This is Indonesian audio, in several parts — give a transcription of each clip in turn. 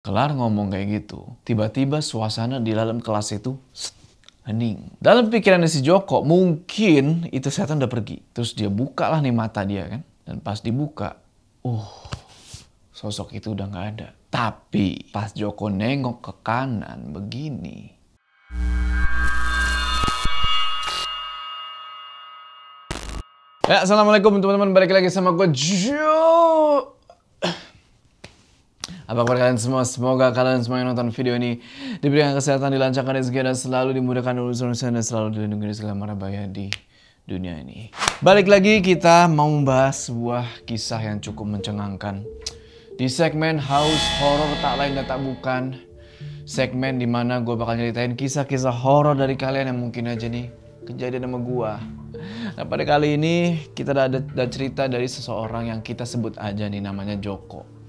Kelar ngomong kayak gitu, tiba-tiba suasana di dalam kelas itu hening. Dalam pikirannya si Joko, mungkin itu setan udah pergi. Terus dia buka lah nih mata dia kan. Dan pas dibuka, sosok itu udah nggak ada. Tapi pas Joko nengok ke kanan begini. Ya, assalamualaikum teman-teman, balik lagi sama gue Jo. Apa kabar kalian semua? Semoga kalian semua yang nonton video ini diberikan kesehatan, dilancarkan rezeki, dan selalu dimudahkan urusan-urusan, dan selalu dilindungi dari segala mara bahaya di dunia ini. Balik lagi, kita mau membahas sebuah kisah yang cukup mencengangkan di segmen House Horror tak lain dan tak bukan. Segmen dimana gue bakal nyeritain kisah-kisah horor dari kalian yang mungkin aja nih kejadian sama gue. Nah, pada kali ini kita ada cerita dari seseorang yang kita sebut aja nih namanya Joko.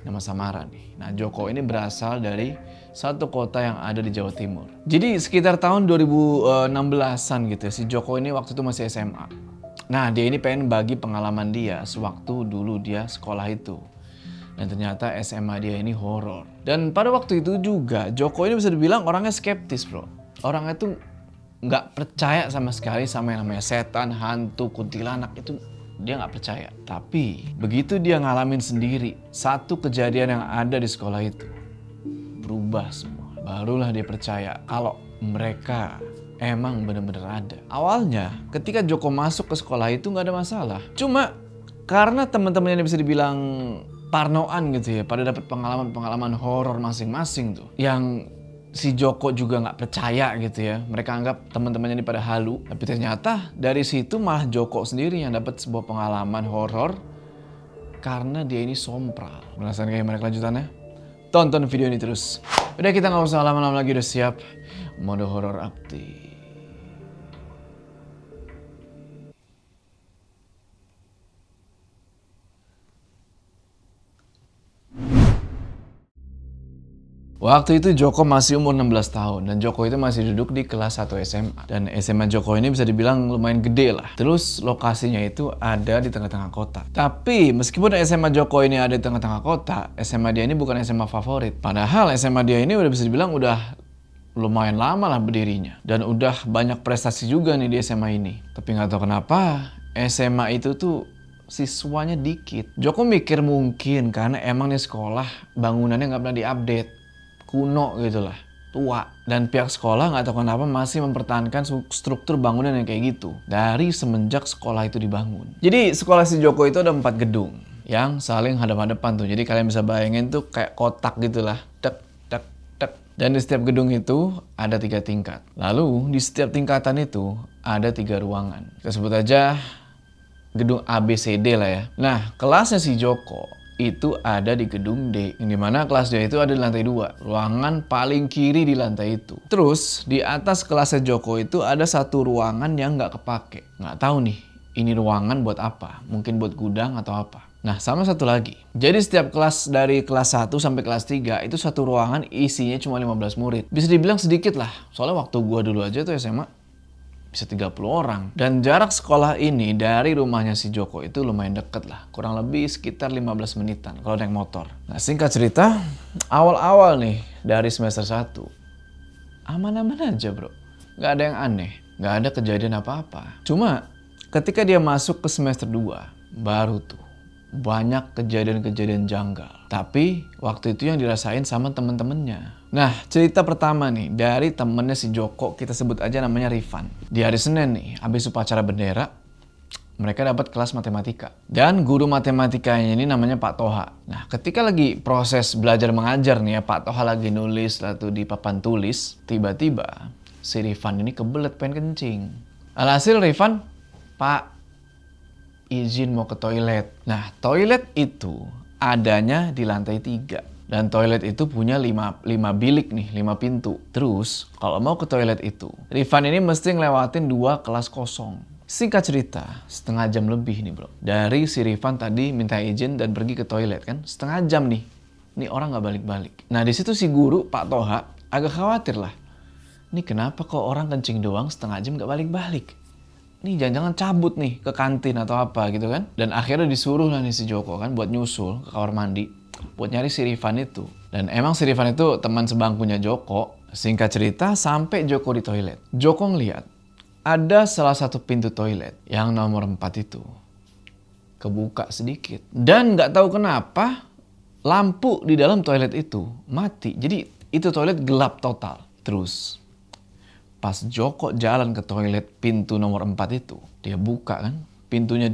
Nama samaran nih. Nah, Joko ini berasal dari satu kota yang ada di Jawa Timur. Jadi sekitar tahun 2016-an gitu ya, si Joko ini waktu itu masih SMA. Nah, dia ini pengen bagi pengalaman dia sewaktu dulu dia sekolah itu. Dan ternyata SMA dia ini horor. Dan pada waktu itu juga Joko ini bisa dibilang orangnya skeptis, bro. Orangnya tuh nggak percaya sama sekali sama yang namanya setan, hantu, kuntilanak, itu dia nggak percaya. Tapi begitu dia ngalamin sendiri satu kejadian yang ada di sekolah itu, berubah semua. Barulah dia percaya kalau mereka emang bener-bener ada. Awalnya ketika Joko masuk ke sekolah itu nggak ada masalah. Cuma karena teman-temannya bisa dibilang parnoan gitu ya, pada dapat pengalaman-pengalaman horor masing-masing tuh, yang si Joko juga nggak percaya gitu ya. Mereka anggap teman-temannya ini pada halu. Tapi ternyata dari situ malah Joko sendiri yang dapat sebuah pengalaman horor karena dia ini sompral. Penasaran kayak gimana kelanjutannya? Tonton video ini terus. Udah, kita nggak usah lama-lama lagi, udah siap mode horor aktif. Waktu itu Joko masih umur 16 tahun dan Joko itu masih duduk di kelas 1 SMA. Dan SMA Joko ini bisa dibilang lumayan gede lah. Terus lokasinya itu ada di tengah-tengah kota. Tapi meskipun SMA Joko ini ada di tengah-tengah kota, SMA dia ini bukan SMA favorit. Padahal SMA dia ini udah bisa dibilang udah lumayan lama lah berdirinya. Dan udah banyak prestasi juga nih di SMA ini. Tapi nggak tahu kenapa SMA itu tuh siswanya dikit. Joko mikir mungkin karena emang nih sekolah bangunannya nggak pernah diupdate. Kuno gitu lah, tua. Dan pihak sekolah nggak tahu kenapa masih mempertahankan struktur bangunan yang kayak gitu dari semenjak sekolah itu dibangun. Jadi sekolah si Joko itu ada 4 gedung yang saling hadap-hadapan tuh. Jadi kalian bisa bayangin tuh kayak kotak gitulah, tek tek tek. Dan di setiap gedung itu ada 3 tingkat. Lalu di setiap tingkatan itu ada 3 ruangan. Kita sebut aja gedung A, B, C, D lah ya. Nah, kelasnya si Joko itu ada di gedung D, yang dimana kelas D itu ada di lantai 2, ruangan paling kiri di lantai itu. Terus di atas kelasnya Joko itu ada satu ruangan yang nggak kepake. Nggak tahu nih, ini ruangan buat apa? Mungkin buat gudang atau apa. Nah, sama satu lagi. Jadi setiap kelas dari kelas 1 sampai kelas 3 itu satu ruangan isinya cuma 15 murid. Bisa dibilang sedikit lah, soalnya waktu gua dulu aja tuh SMA bisa 30 orang. Dan jarak sekolah ini dari rumahnya si Joko itu lumayan deket lah. Kurang lebih sekitar 15 menitan kalau naik motor. Nah, singkat cerita, awal-awal nih dari semester 1, aman-aman aja bro. Gak ada yang aneh, gak ada kejadian apa-apa. Cuma ketika dia masuk ke semester 2, baru tuh banyak kejadian-kejadian janggal. Tapi waktu itu yang dirasain sama temen-temennya. Nah, cerita pertama nih dari temennya si Joko, kita sebut aja namanya Rifan. Di hari Senin nih, habis upacara bendera, mereka dapat kelas matematika. Dan guru matematikanya ini namanya Pak Toha. Nah, ketika lagi proses belajar mengajar nih ya, Pak Toha lagi nulis lah tuh di papan tulis, tiba-tiba si Rifan ini kebelet pengen kencing. Alhasil Rifan, Pak, izin mau ke toilet. Nah, toilet itu adanya di lantai 3. Dan toilet itu punya 5 bilik nih, 5 pintu. Terus, kalau mau ke toilet itu, Rifan ini mesti ngelewatin 2 kelas kosong. Singkat cerita, setengah jam lebih nih bro. Dari si Rifan tadi minta izin dan pergi ke toilet kan, setengah jam nih. Ini orang nggak balik-balik. Nah, di situ si guru, Pak Toha, agak khawatir lah. Ini kenapa kok orang kencing doang setengah jam nggak balik-balik? Nih jangan-jangan cabut nih ke kantin atau apa gitu kan. Dan akhirnya disuruh lah nih si Joko kan buat nyusul ke kamar mandi. buat nyari si Rifan itu. Dan emang si Rifan itu teman sebangkunya Joko. Singkat cerita, sampai Joko di toilet. Joko ngeliat ada salah satu pintu toilet yang nomor 4 itu kebuka sedikit. Dan nggak tahu kenapa lampu di dalam toilet itu mati. Jadi itu toilet gelap total. Terus pas Joko jalan ke toilet pintu nomor 4 itu, dia buka kan pintunya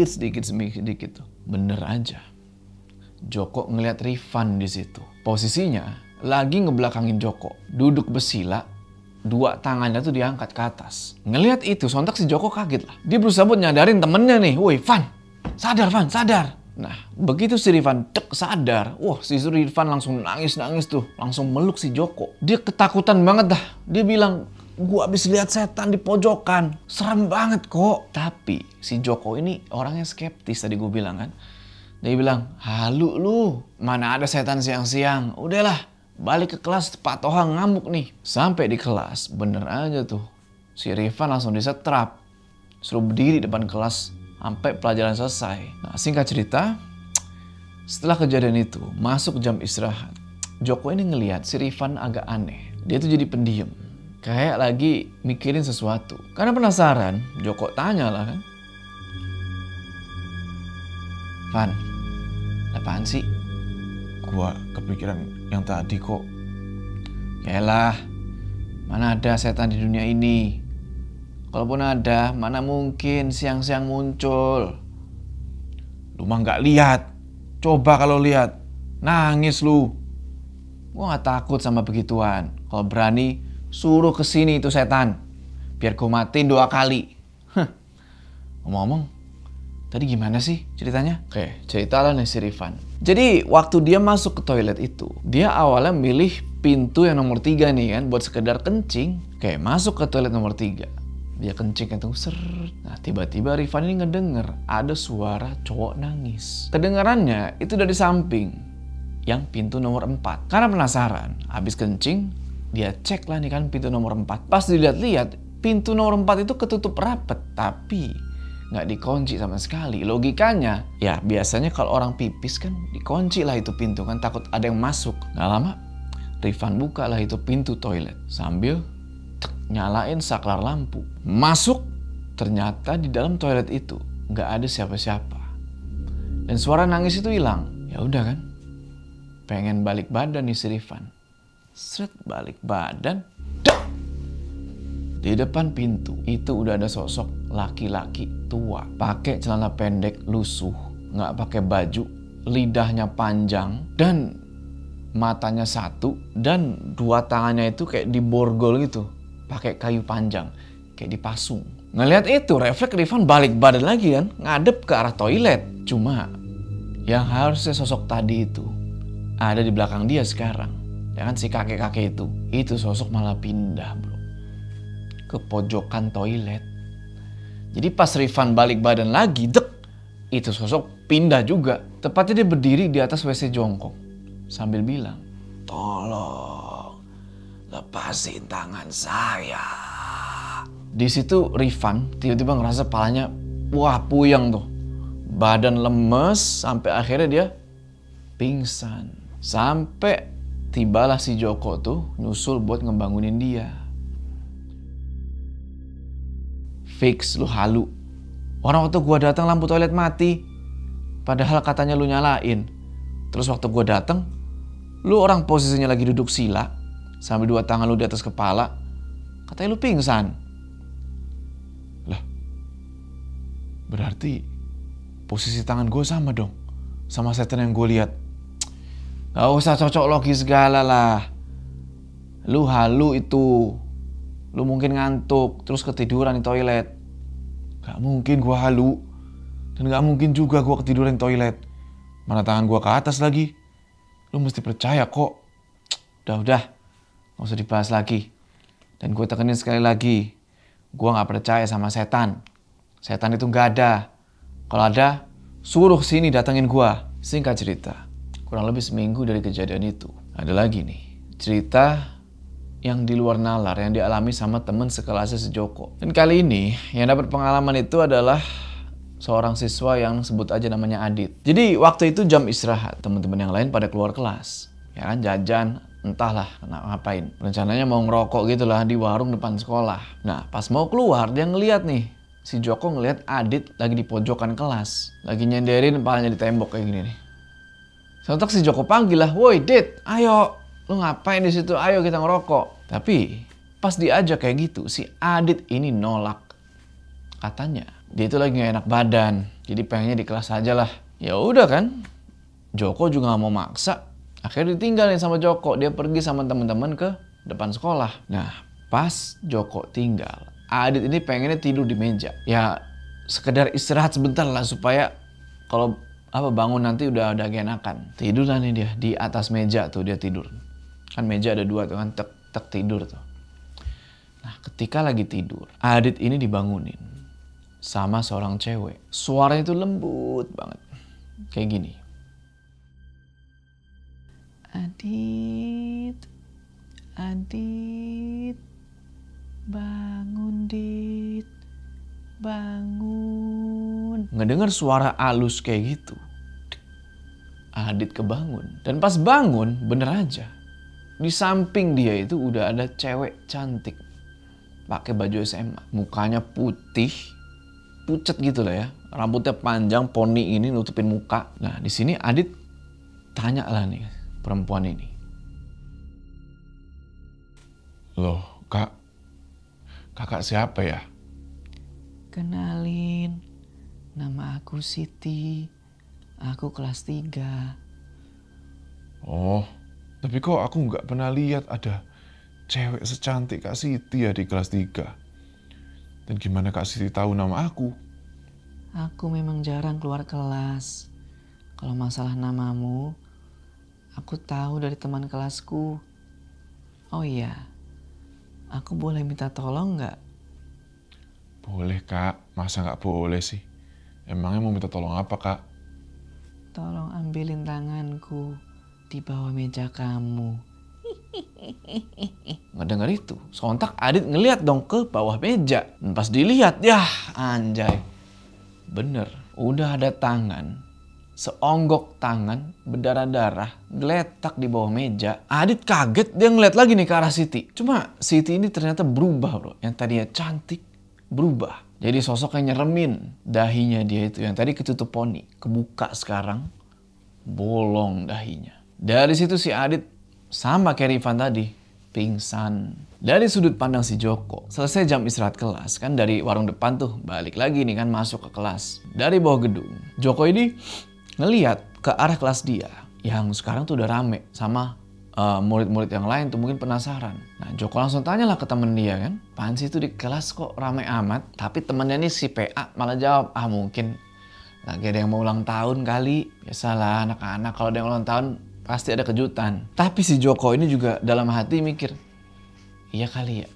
sedikit tuh. Bener aja. Joko ngeliat Rifan di situ. Posisinya lagi ngebelakangin Joko, duduk bersila, 2 tangannya tuh diangkat ke atas. Ngeliat itu, sontak si Joko kaget lah. Dia berusaha buat nyadarin temennya nih, woi Van, sadar. Nah, begitu si Rifan sadar, wah si Rifan langsung nangis tuh, langsung meluk si Joko. Dia ketakutan banget dah. Dia bilang, gua abis lihat setan di pojokan, serem banget kok. Tapi si Joko ini orangnya skeptis tadi gue bilang kan. Dia bilang, halu lu, mana ada setan siang-siang, udahlah. Balik ke kelas, Pak Toha ngamuk nih. Sampai di kelas, bener aja tuh. Si Rifan langsung disetrap. Suruh berdiri depan kelas sampai pelajaran selesai. Nah, singkat cerita, setelah kejadian itu, masuk jam istirahat. Joko ini ngelihat si Rifan agak aneh. Dia tuh jadi pendiam. Kayak lagi mikirin sesuatu. Karena penasaran, Joko tanya lah kan. Van, apaan sih? Gua kepikiran yang tadi kok. Yaelah, mana ada setan di dunia ini. Kalaupun ada, mana mungkin siang-siang muncul. Lu mah nggak lihat. Coba kalau lihat, nangis lu. Gua nggak takut sama begituan. Kalau berani, suruh kesini itu setan. Biar gua matiin 2 kali. Ngomong-ngomong, tadi gimana sih ceritanya? Oke, ceritalah nih si Rifan. Jadi waktu dia masuk ke toilet itu, dia awalnya milih pintu yang nomor 3 nih kan, buat sekedar kencing. Oke, masuk ke toilet nomor 3. Dia kencing itu seret. Nah, tiba-tiba Rifan ini ngedenger ada suara cowok nangis. Kedengarannya itu dari samping yang pintu nomor 4. Karena penasaran, habis kencing, dia cek lah nih kan pintu nomor 4. Pas dilihat-lihat, pintu nomor 4 itu ketutup rapet, tapi nggak dikunci sama sekali. Logikanya, ya biasanya kalau orang pipis kan dikunci lah itu pintu kan, takut ada yang masuk. Nggak lama, Rifan buka lah itu pintu toilet sambil nyalain saklar lampu. Masuk, ternyata di dalam toilet itu nggak ada siapa-siapa. Dan suara nangis itu hilang. Ya udah kan, pengen balik badan nih si Rifan. Seret balik badan. Di depan pintu itu udah ada sosok laki-laki tua, pakai celana pendek lusuh, nggak pakai baju, lidahnya panjang dan matanya 1 dan 2 tangannya itu kayak diborgol gitu, pakai kayu panjang, kayak dipasung. Ngelihat itu, refleks Rifan balik badan lagi kan, ngadep ke arah toilet. Cuma yang harusnya sosok tadi itu ada di belakang dia sekarang, ya kan si kakek-kakek itu sosok malah pindah bro ke pojokan toilet. Jadi pas Rifan balik badan lagi, itu sosok pindah juga. Tepatnya dia berdiri di atas WC jongkok sambil bilang, tolong lepasin tangan saya. Di situ Rifan tiba-tiba ngerasa palanya wah puyeng tuh. Badan lemes sampai akhirnya dia pingsan. Sampai tibalah si Joko tuh nyusul buat ngebangunin dia. Fix lu halu. Orang waktu gua datang lampu toilet mati. Padahal katanya lu nyalain. Terus waktu gua datang, lu orang posisinya lagi duduk sila sambil 2 tangan lu di atas kepala. Katanya lu pingsan. Lah. Berarti posisi tangan gua sama dong sama setan yang gua lihat. Gak usah cocok logi segala lah. Lu halu itu. Lu mungkin ngantuk, terus ketiduran di toilet. Gak mungkin gua halu. Dan gak mungkin juga gua ketiduran di toilet. Mana tangan gua ke atas lagi. Lu mesti percaya kok. Udah. Gak usah dibahas lagi. Dan gue tekenin sekali lagi. Gua gak percaya sama setan. Setan itu gak ada. Kalau ada, suruh sini datengin gua. Singkat cerita, kurang lebih seminggu dari kejadian itu, ada lagi nih cerita yang di luar nalar yang dialami sama temen sekelasnya si Joko. Dan kali ini yang dapat pengalaman itu adalah seorang siswa yang sebut aja namanya Adit. Jadi waktu itu jam istirahat, teman-teman yang lain pada keluar kelas. Ya kan, jajan, entahlah ngapain. Rencananya mau ngerokok gitu lah di warung depan sekolah. Nah, pas mau keluar dia ngeliat nih. Si Joko ngeliat Adit lagi di pojokan kelas. Lagi nyenderin kepalanya di tembok kayak gini nih. Sontak si Joko panggil lah, "Woi Dit, ayo. Lu ngapain di situ? Ayo kita ngerokok." Tapi pas diajak kayak gitu, si Adit ini nolak. Katanya dia itu lagi gak enak badan, jadi pengennya di kelas aja lah. Ya udah kan, Joko juga gak mau maksa. Akhirnya ditinggalin sama Joko, dia pergi sama teman-teman ke depan sekolah. Nah, pas Joko tinggal, Adit ini pengennya tidur di meja. Ya sekedar istirahat sebentar lah supaya kalau bangun nanti udah gak enakan. Tidur lah nih dia di atas meja tuh dia tidur. Kan meja ada 2 tuh kan, tek tidur tuh. Nah, ketika lagi tidur, Adit ini dibangunin sama seorang cewek. Suaranya itu lembut banget. Kayak gini. "Adit, Adit, bangun Dit, bangun." Ngedengar suara halus kayak gitu, Adit kebangun. Dan pas bangun, bener aja. Di samping dia itu udah ada cewek cantik. Pakai baju SMA. Mukanya putih, pucet gitu lah ya, rambutnya panjang, poni ini nutupin muka. Nah di sini Adit tanya lah nih perempuan ini, "Loh kak, kakak siapa ya?" "Kenalin, nama aku Siti, aku kelas 3. "Oh, tapi kok aku nggak pernah lihat ada cewek secantik Kak Siti ya di kelas 3. Dan gimana Kak Siti tahu nama aku?" "Aku memang jarang keluar kelas. Kalau masalah namamu, aku tahu dari teman kelasku. Oh iya, aku boleh minta tolong nggak?" "Boleh Kak, masa nggak boleh sih? Emangnya mau minta tolong apa Kak?" "Tolong ambilin tanganku di bawah meja kamu." Ngedengar itu, sontak Adit ngeliat dong ke bawah meja. Dan pas dilihat, yah anjay. Bener, udah ada tangan, seonggok tangan, berdarah-darah, geletak di bawah meja. Adit kaget, dia ngeliat lagi nih ke arah Siti. Cuma Siti ini ternyata berubah bro. Yang tadinya cantik, berubah. Jadi sosok yang nyeremin. Dahinya dia itu yang tadi ketutup poni, kebuka sekarang, bolong dahinya. Dari situ si Adit sama kayak Rifan tadi, pingsan. Dari sudut pandang si Joko, selesai jam istirahat kelas, kan dari warung depan tuh, balik lagi nih kan masuk ke kelas. Dari bawah gedung, Joko ini ngeliat ke arah kelas dia, yang sekarang tuh udah rame sama murid-murid yang lain tuh mungkin penasaran. Nah Joko langsung tanya lah ke temen dia kan, "Apaan sih itu di kelas kok rame amat?" Tapi temennya nih si PA malah jawab, "Ah mungkin lagi ada yang mau ulang tahun kali. Biasalah anak-anak kalau ada yang ulang tahun pasti ada kejutan." Tapi si Joko ini juga dalam hati mikir, iya kali ya.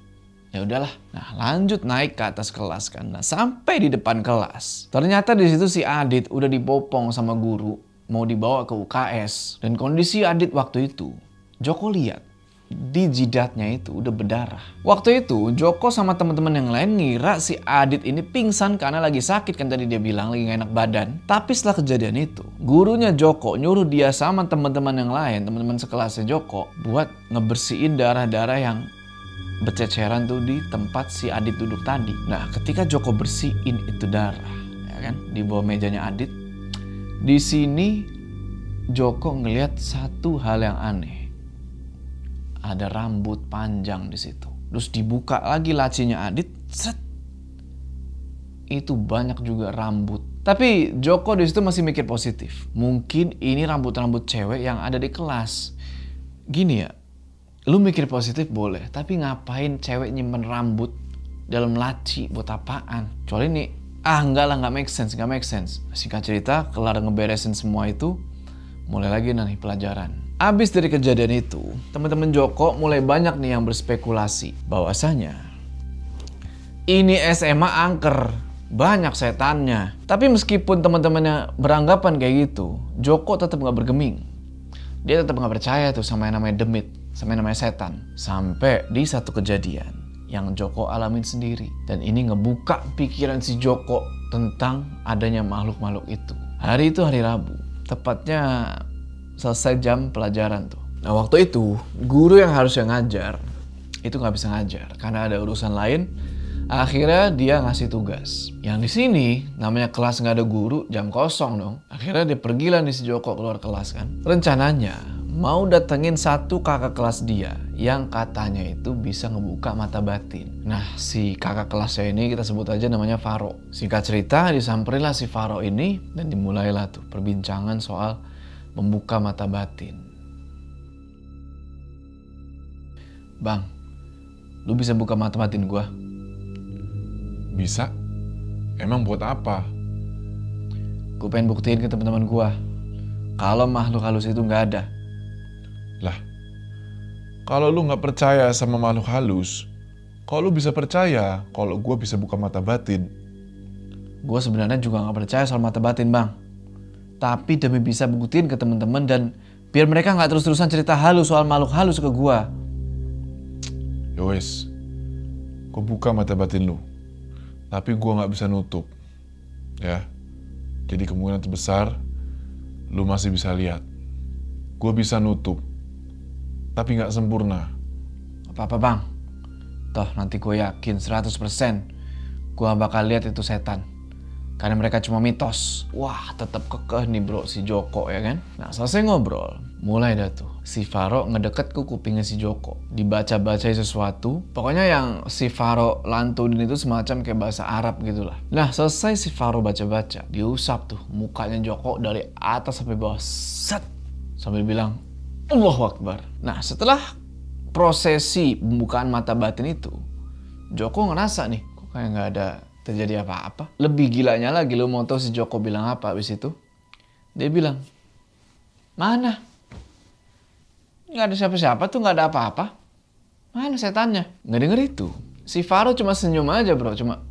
Ya udahlah. Nah, lanjut naik ke atas kelas kan. Nah, sampai di depan kelas. Ternyata di situ si Adit udah dibopong sama guru, mau dibawa ke UKS. Dan kondisi Adit waktu itu, Joko lihat di jidatnya itu udah berdarah. Waktu itu Joko sama teman-teman yang lain ngira si Adit ini pingsan karena lagi sakit kan tadi dia bilang lagi gak enak badan. Tapi setelah kejadian itu, gurunya Joko nyuruh dia sama teman-teman yang lain, teman-teman sekelasnya Joko, buat ngebersihin darah-darah yang berceceran tuh di tempat si Adit duduk tadi. Nah, ketika Joko bersihin itu darah, ya kan, di bawah mejanya Adit, di sini Joko ngelihat satu hal yang aneh. Ada rambut panjang di situ. Terus dibuka lagi lacinya Adit, set. Itu banyak juga rambut. Tapi Joko di situ masih mikir positif. Mungkin ini rambut-rambut cewek yang ada di kelas. Gini ya, lu mikir positif boleh, tapi ngapain cewek nyimpen rambut dalam laci buat apaan? Kecuali nih, enggak lah, nggak make sense. Singkat cerita, kelar ngeberesin semua itu, mulai lagi nih pelajaran. Abis dari kejadian itu, teman-teman Joko mulai banyak nih yang berspekulasi bahwasanya ini SMA angker, banyak setannya. Tapi meskipun teman-temannya beranggapan kayak gitu, Joko tetap nggak bergeming. Dia tetap nggak percaya tuh sama yang namanya demit, sama yang namanya setan. Sampai di satu kejadian, yang Joko alamin sendiri. Dan ini ngebuka pikiran si Joko tentang adanya makhluk-makhluk itu. Hari itu hari Rabu, tepatnya selesai jam pelajaran tuh. Nah waktu itu guru yang harusnya ngajar itu nggak bisa ngajar karena ada urusan lain. Akhirnya dia ngasih tugas. Yang di sini namanya kelas nggak ada guru, jam kosong dong. Akhirnya dia pergilah nih si Joko keluar kelas kan. Rencananya mau datengin satu kakak kelas dia yang katanya itu bisa ngebuka mata batin. Nah si kakak kelasnya ini kita sebut aja namanya Faro. Singkat cerita disamperinlah si Faro ini dan dimulailah tuh perbincangan soal membuka mata batin. Bang, lu bisa buka mata batin gua? Bisa? Emang buat apa? Gue pengen buktiin ke teman-teman gue kalau makhluk halus itu nggak ada. Lah, kalau lu nggak percaya sama makhluk halus, kalau lu bisa percaya kalau gue bisa buka mata batin? Gue sebenarnya juga nggak percaya soal mata batin, Bang. Tapi demi bisa buktiin ke teman-teman dan biar mereka nggak terus-terusan cerita halus soal makhluk halus ke gue. Yowes, gue buka mata batin lu. Tapi gue gak bisa nutup, ya. Jadi kemungkinan terbesar, lu masih bisa lihat. Gue bisa nutup, tapi gak sempurna. Apa-apa bang, toh nanti gue yakin 100% gue bakal lihat itu setan. Karena mereka cuma mitos. Wah tetap kekeh nih bro si Joko ya kan. Nah selesai ngobrol, mulai dah tuh si Faro ngedeket ke kupingnya si Joko. Dibaca-bacai sesuatu. Pokoknya yang si Faro lantunin itu semacam kayak bahasa Arab gitu lah. Nah selesai si Faro baca-baca, diusap tuh mukanya Joko dari atas sampai bawah. Set. Sambil bilang, Allahu Akbar. Nah setelah prosesi pembukaan mata batin itu, Joko ngerasa nih, kok kayak nggak ada terjadi apa-apa. Lebih gilanya lagi, lo mau tahu si Joko bilang apa abis itu? Dia bilang, mana? Nggak ada siapa-siapa tuh, nggak ada apa-apa. Mana setannya? Nggak denger itu. Si Faro cuma senyum aja bro, cuma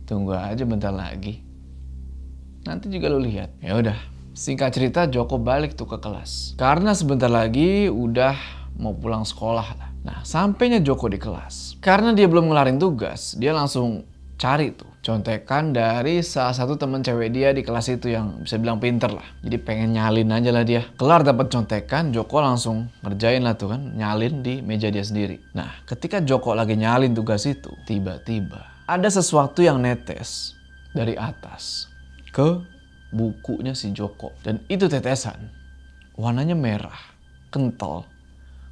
tunggu aja bentar lagi. Nanti juga lo lihat. Ya udah, singkat cerita Joko balik tuh ke kelas. Karena sebentar lagi udah mau pulang sekolah lah. Nah, sampainya Joko di kelas. Karena dia belum ngelarin tugas, dia langsung cari tuh contekan dari salah satu temen cewek dia di kelas itu yang bisa bilang pinter lah. Jadi pengen nyalin aja lah dia. Kelar dapat contekan, Joko langsung ngerjain lah tuh kan, nyalin di meja dia sendiri. Nah, ketika Joko lagi nyalin tugas itu, tiba-tiba ada sesuatu yang netes dari atas ke bukunya si Joko. Dan itu tetesan. Warnanya merah, kental,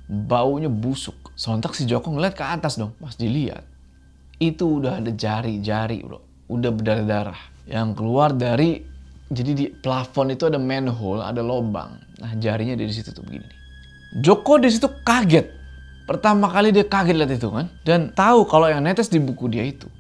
baunya busuk. Sontak si Joko ngeliat ke atas dong. Pas dilihat, itu udah ada jari-jari bro. Udah berdarah-darah. Yang keluar dari, jadi di plafon itu ada manhole, ada lubang. Nah jarinya dari situ tuh begini. Joko di situ kaget. Pertama kali dia kaget lihat itu kan. Dan tahu kalau yang netes di buku dia itu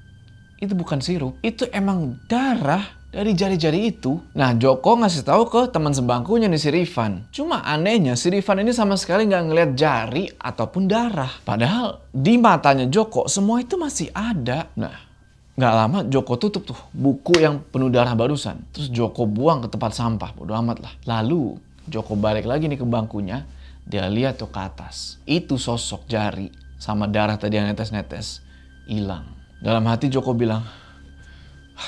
bukan sirup. Itu emang darah dari jari-jari itu. Nah Joko ngasih tahu ke teman sebangkunya nih si Rifan. Cuma anehnya si Rifan ini sama sekali nggak ngeliat jari ataupun darah. Padahal di matanya Joko semua itu masih ada. Nah nggak lama Joko tutup tuh buku yang penuh darah barusan. Terus Joko buang ke tempat sampah. Bodo amat lah. Lalu Joko balik lagi nih ke bangkunya. Dia lihat tuh ke atas. Itu sosok jari sama darah tadi yang netes-netes hilang. Dalam hati Joko bilang,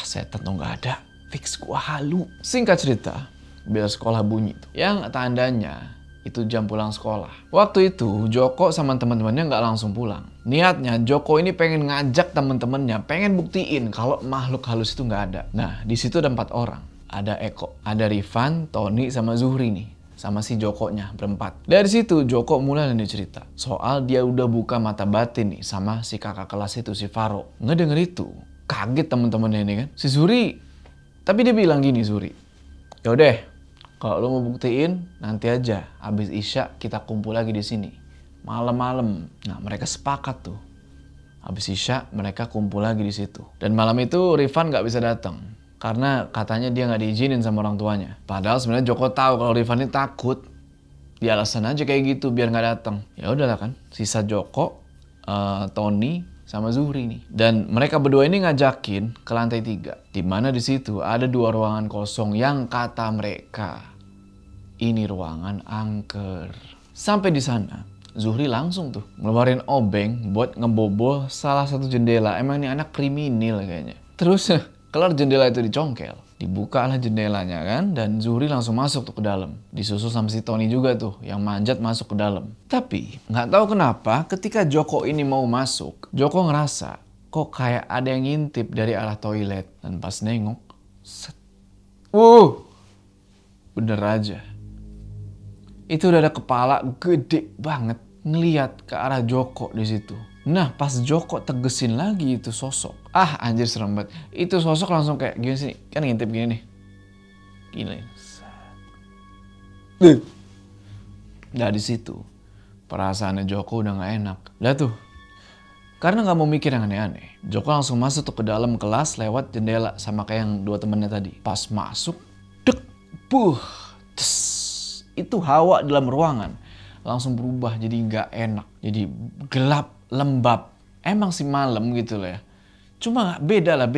setan tuh nggak ada. Fix gua halu. Singkat cerita, bel sekolah bunyi tuh. Yang tandanya itu jam pulang sekolah. Waktu itu Joko sama teman-temannya nggak langsung pulang. Niatnya Joko ini pengen ngajak teman-temannya, pengen buktiin kalau makhluk halus itu nggak ada. Nah di situ ada 4 orang. Ada Eko, ada Rifan, Tony, sama Zuhri nih. Sama si Jokonya berempat. Dari situ Joko mulai nih cerita soal dia udah buka mata batin nih sama si kakak kelas itu si Faro. Ngedenger itu kaget teman-temannya ini kan. Si Zuhri, tapi dia bilang gini Zuhri, yaudah kalau lo mau buktiin nanti aja abis Isya kita kumpul lagi di sini malam-malam. Nah mereka sepakat tuh. Abis Isya mereka kumpul lagi di situ. Dan malam itu Rifan nggak bisa datang. Karena katanya dia nggak diizinin sama orang tuanya. Padahal sebenarnya Joko tahu kalau Rifan ini takut. Dia alasan aja kayak gitu biar nggak datang. Ya udahlah kan. Sisa Joko, Tony, sama Zuhri nih. Dan mereka berdua ini ngajakin ke lantai 3. Dimana di situ ada 2 ruangan kosong yang kata mereka ini ruangan angker. Sampai di sana, Zuhri langsung tuh ngeluarin obeng buat ngebobol salah satu jendela. Emang ini anak kriminal kayaknya. Terus kelar jendela itu dicongkel, dibukalah jendelanya kan, dan Zuhri langsung masuk tuh ke dalam. Disusul sama si Tony juga tuh yang manjat masuk ke dalam. Tapi nggak tahu kenapa ketika Joko ini mau masuk, Joko ngerasa kok kayak ada yang ngintip dari arah toilet. Dan pas nengok, set. Bener aja. Itu udah ada kepala gede banget ngeliat ke arah Joko di situ. Nah, pas Joko tegesin lagi itu sosok. Anjir serem banget. Itu sosok langsung kayak gini sih. Kan ngintip gini nih. Gini. Nah, di situ perasaannya Joko udah gak enak. Udah tuh. Karena gak mau mikir yang aneh-aneh, Joko langsung masuk tuh ke dalam kelas lewat jendela sama kayak yang dua temennya tadi. Pas masuk, itu hawa dalam ruangan langsung berubah jadi nggak enak, jadi gelap, lembab. Emang sih malam gitu loh ya. Cuma beda lah.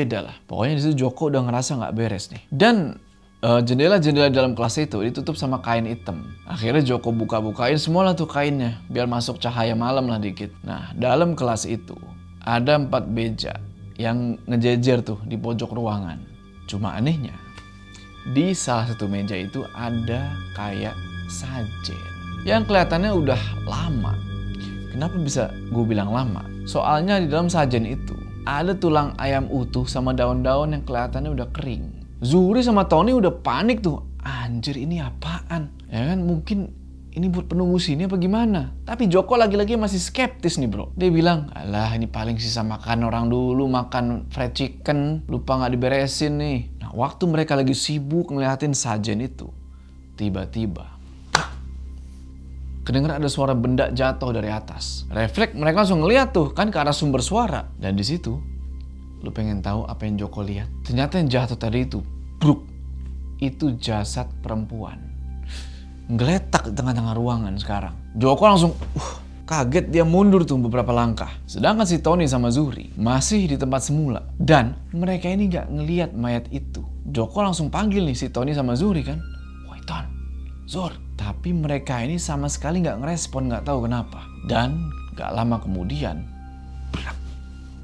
Pokoknya di situ Joko udah ngerasa nggak beres nih. Dan jendela-jendela dalam kelas itu ditutup sama kain hitam. Akhirnya Joko buka-bukain semua lah tuh kainnya biar masuk cahaya malam lah dikit. Nah, dalam kelas itu ada 4 meja yang ngejejer tuh di pojok ruangan. Cuma anehnya, di salah satu meja itu ada kayak sajen yang kelihatannya udah lama. Kenapa bisa gue bilang lama? Soalnya di dalam sajen itu ada tulang ayam utuh sama daun-daun yang kelihatannya udah kering. Zuhri sama Tony udah panik tuh. Anjir, ini apaan? Ya kan, mungkin ini buat penunggu sini apa gimana? Tapi Joko lagi-lagi masih skeptis nih bro. Dia bilang, alah ini paling sisa makan orang dulu, makan fried chicken, lupa gak diberesin nih. Nah, waktu mereka lagi sibuk ngeliatin sajen itu, tiba-tiba kedengeran ada suara benda jatuh dari atas. Refleks mereka langsung ngeliat tuh kan ke arah sumber suara. Dan di situ, lu pengen tahu apa yang Joko lihat? Ternyata yang jatuh tadi itu, bruk, itu jasad perempuan. Ngeletak di tengah-tengah ruangan sekarang. Joko langsung kaget, dia mundur tuh beberapa langkah. Sedangkan si Tony sama Zuhri masih di tempat semula. Dan mereka ini gak ngeliat mayat itu. Joko langsung panggil nih si Tony sama Zuhri kan. Woi Ton, Zur. Tapi mereka ini sama sekali gak ngerespon, gak tahu kenapa. Dan gak lama kemudian,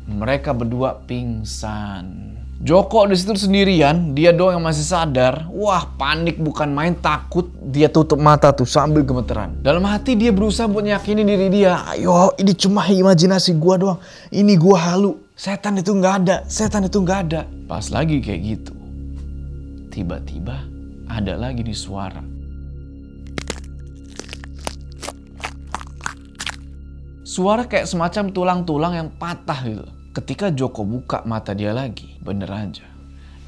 mereka berdua pingsan. Joko di situ sendirian, dia doang yang masih sadar. Wah, panik bukan main, takut. Dia tutup mata tuh sambil gemeteran. Dalam hati dia berusaha buat yakinin diri dia. Ayo, ini cuma imajinasi gua doang. Ini gua halu. Setan itu nggak ada. Setan itu nggak ada. Pas lagi kayak gitu, tiba-tiba ada lagi nih suara. Suara kayak semacam tulang-tulang yang patah gitu. Ketika Joko buka mata dia lagi, bener aja.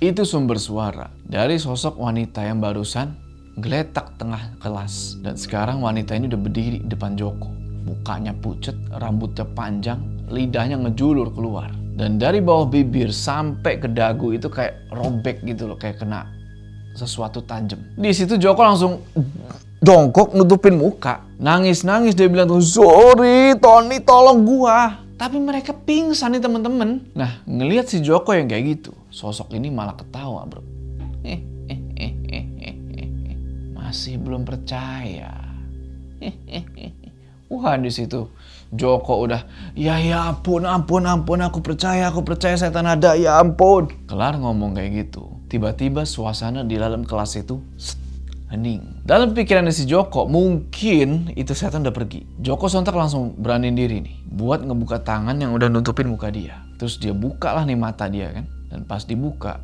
Itu sumber suara dari sosok wanita yang barusan geletak tengah kelas. Dan sekarang wanita ini udah berdiri di depan Joko. Mukanya pucet, rambutnya panjang, lidahnya ngejulur keluar. Dan dari bawah bibir sampai ke dagu itu kayak robek gitu loh, kayak kena sesuatu tajam. Di situ Joko langsung jongkok nutupin muka. Nangis-nangis dia bilang tuh, sorry Tony, tolong gua. Tapi mereka pingsan nih temen-temen. Nah, ngelihat si Joko yang kayak gitu, sosok ini malah ketawa bro. Masih belum percaya. Wah, di situ Joko udah, ya ampun, aku percaya setan ada, ya ampun. Kelar ngomong kayak gitu, tiba-tiba suasana di dalam kelas itu hening. Dalam pikirannya si Joko, mungkin itu setan udah pergi. Joko sontak langsung beraniin diri nih buat ngebuka tangan yang udah nutupin muka dia. Terus dia buka lah nih mata dia kan. Dan pas dibuka,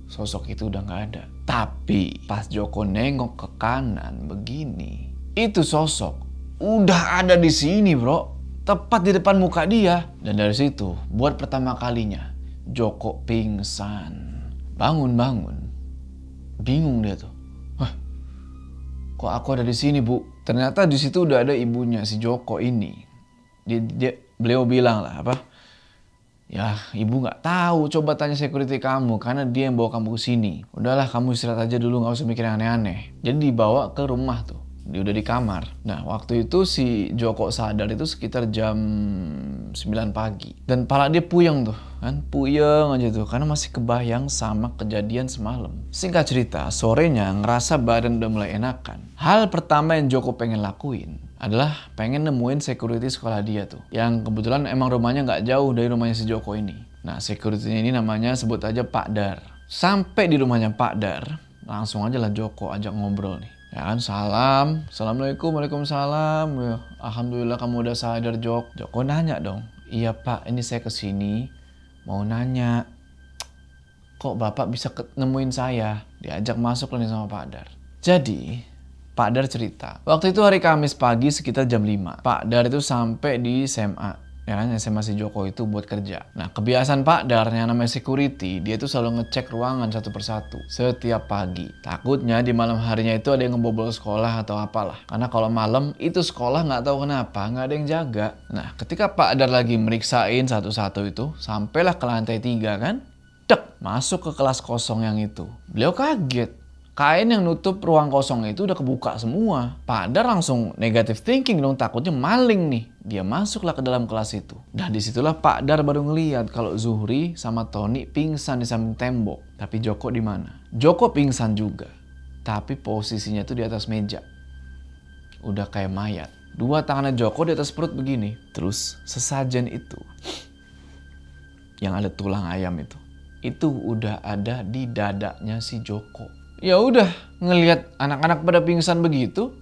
sosok itu udah gak ada. Tapi pas Joko nengok ke kanan begini, itu sosok udah ada di sini bro. Tepat di depan muka dia. Dan dari situ, buat pertama kalinya, Joko pingsan. Bangun. Bingung dia tuh. Wah, kok aku ada di sini bu? Ternyata di situ udah ada ibunya si Joko ini. Beliau bilang lah apa? Ya ibu nggak tahu. Coba tanya security kamu karena dia yang bawa kamu ke sini. Udahlah kamu istirahat aja dulu, nggak usah mikir yang aneh-aneh. Jadi dibawa ke rumah tuh. dia udah di kamar. Nah, waktu itu si Joko sadar itu sekitar jam 9 pagi. Dan pala dia puyeng tuh, kan? Puyeng aja tuh, karena masih kebayang sama kejadian semalam. Singkat cerita, sorenya ngerasa badan udah mulai enakan. Hal pertama yang Joko pengen lakuin adalah pengen nemuin security sekolah dia tuh. Yang kebetulan emang rumahnya nggak jauh dari rumahnya si Joko ini. Nah, security ini namanya sebut aja Pak Dar. Sampai di rumahnya Pak Dar, langsung aja lah Joko ajak ngobrol nih. Ya kan, salam, assalamualaikum, waalaikumsalam. Ya, alhamdulillah kamu udah sadar, Jok. Joko nanya dong, iya Pak, ini saya kesini mau nanya, kok Bapak bisa nemuin saya? Diajak masuk nih sama Pak Dar. Jadi, Pak Dar cerita, waktu itu hari Kamis pagi sekitar jam 5. Pak Dar itu sampai di SMA. Ya kan, SMA si Joko itu buat kerja. Nah, kebiasaan Pak Dar yang namanya security, dia tuh selalu ngecek ruangan satu persatu setiap pagi. Takutnya di malam harinya itu ada yang ngebobol sekolah atau apalah. Karena kalau malam itu sekolah nggak tahu kenapa nggak ada yang jaga. Nah, ketika Pak Dar lagi meriksain satu-satu itu, sampailah ke lantai 3 kan, dek, masuk ke kelas kosong yang itu. Beliau kaget. Kain yang nutup ruang kosong itu udah kebuka semua. Pak Dar langsung negative thinking dong, takutnya maling nih. Dia masuklah ke dalam kelas itu. Nah, disitulah Pak Dar baru ngeliat kalau Zuhri sama Tony pingsan di samping tembok. Tapi Joko di mana? Joko pingsan juga. Tapi posisinya tuh di atas meja. Udah kayak mayat. Dua tangannya Joko di atas perut begini. Terus sesajen itu, yang ada tulang ayam itu udah ada di dadanya si Joko. Ya udah, ngelihat anak-anak pada pingsan begitu,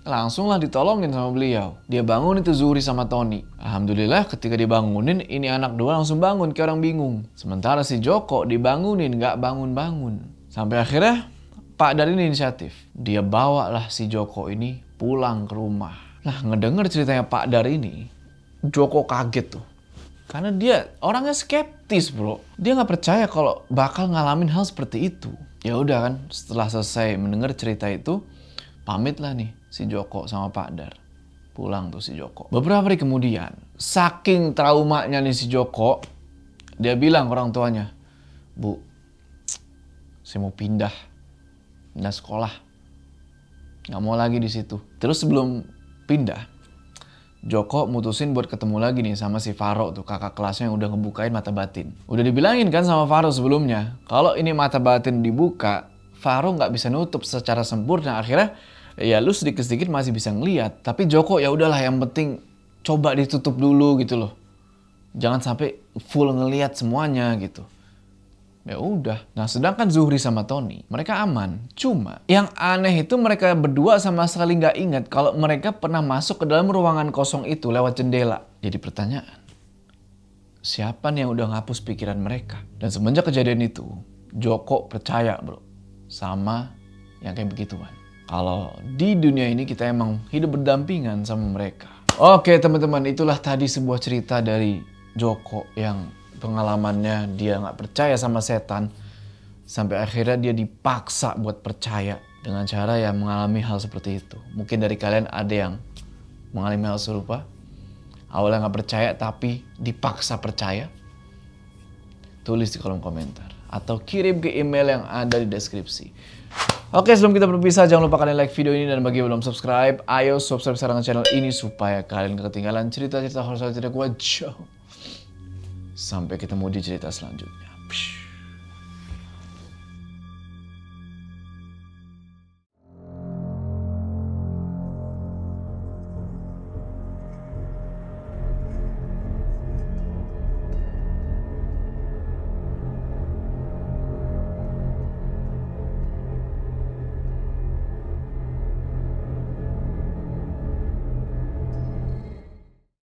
langsunglah ditolongin sama beliau. Dia bangun itu Zuhri sama Tony. Alhamdulillah ketika dibangunin, ini anak dua langsung bangun kayak orang bingung. Sementara si Joko dibangunin gak bangun-bangun. Sampai akhirnya Pak Dar ini inisiatif. Dia bawalah si Joko ini pulang ke rumah. Nah, ngedenger ceritanya Pak Dar ini, Joko kaget tuh. Karena dia orangnya skeptis, bro. Dia nggak percaya kalau bakal ngalamin hal seperti itu. Ya udah kan, setelah selesai mendengar cerita itu, pamitlah nih si Joko sama Pak Dar. Pulang tuh si Joko. Beberapa hari kemudian, saking traumanya nih si Joko, dia bilang ke orang tuanya, Bu, saya mau pindah sekolah. Nggak mau lagi di situ. Terus sebelum pindah, Joko mutusin buat ketemu lagi nih sama si Faro tuh, kakak kelasnya yang udah ngebukain mata batin. Udah dibilangin kan sama Faro sebelumnya, kalau ini mata batin dibuka, Faro nggak bisa nutup secara sempurna. Akhirnya ya lu sedikit-sedikit masih bisa ngeliat, tapi Joko ya udahlah, yang penting coba ditutup dulu gitu loh. Jangan sampai full ngeliat semuanya gitu. Ya udah. Nah, sedangkan Zuhri sama Tony, mereka aman. Cuma yang aneh itu mereka berdua sama sekali nggak ingat kalau mereka pernah masuk ke dalam ruangan kosong itu lewat jendela. Jadi pertanyaan, siapa nih yang udah ngapus pikiran mereka? Dan semenjak kejadian itu, Joko percaya, bro, sama yang kayak begituan. Kalau di dunia ini kita emang hidup berdampingan sama mereka. Oke teman-teman, itulah tadi sebuah cerita dari Joko yang pengalamannya dia nggak percaya sama setan sampai akhirnya dia dipaksa buat percaya dengan cara yang mengalami hal seperti itu. Mungkin dari kalian ada yang mengalami hal serupa, awalnya nggak percaya tapi dipaksa percaya. Tulis di kolom komentar atau kirim ke email yang ada di deskripsi. Oke, sebelum kita berpisah, jangan lupa kalian like video ini, dan bagi yang belum subscribe, ayo subscribe sekarang channel ini supaya kalian gak ketinggalan cerita-cerita horor cerita gue jauh. Sampai ketemu di cerita selanjutnya.